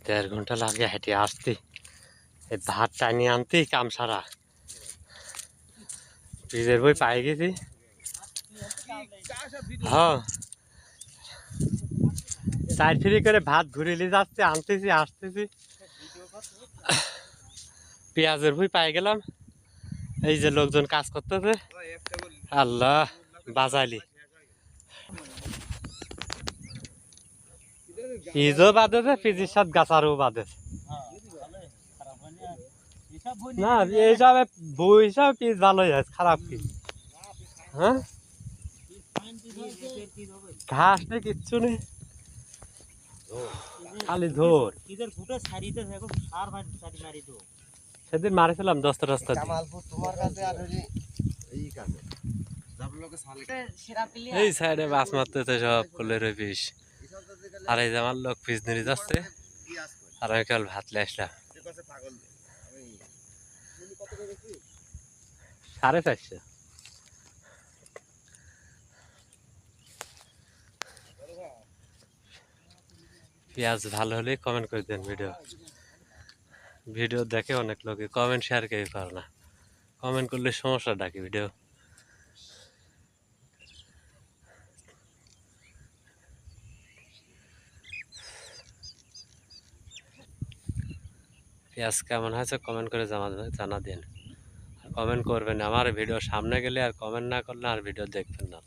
দেড় ঘন্টা লাগে হেঁটে আসতে, এই ভাত টানিয়ে আনতেই কাম সারা। ফ্রিজের বই পাই গেছি। হ্যাঁ, চার ফ্রি করে ভাত ঘুরিয়ে যাচ্ছে, আনতেছি আসতেছি। পেঁয়াজের বই পাই গেলাম। এই যে লোকজন কাজ করতেছে, আল্লাহ বাজাইলি। পিজও বাঁধেছে, পিজির সাথে গাছারও বাঁধেছে। না এই হিসাবে বই হিসাবে পিস ভালোই আছে, খারাপ কি? হ্যাঁ, ঘাস নেই, কিচ্ছু নেই, খালি ঝোর। সেদিন মারিছিলাম 10টা রাস্তা এই সাইডে মাছ মারতেছে সব ফুলের পিস। আর এই যে আমার লোক পিস নিয়ে যাচ্ছে, আর আমি কেবল ভাত লে আসলাম। 450। পেঁয়াজ ভালো হলে কমেন্ট করে দেন। ভিডিও দেখে অনেক লোকে কমেন্ট শেয়ার কেউ করে না। কমেন্ট করলে সমস্যা ডাকে ভিডিও। পেঁয়াজ কেমন হয়েছে কমেন্ট করে জানা দেন। কমেন্ট করবেন, আমার ভিডিও সামনে গেলে আর কমেন্ট না করলে আর ভিডিও দেখবেন না।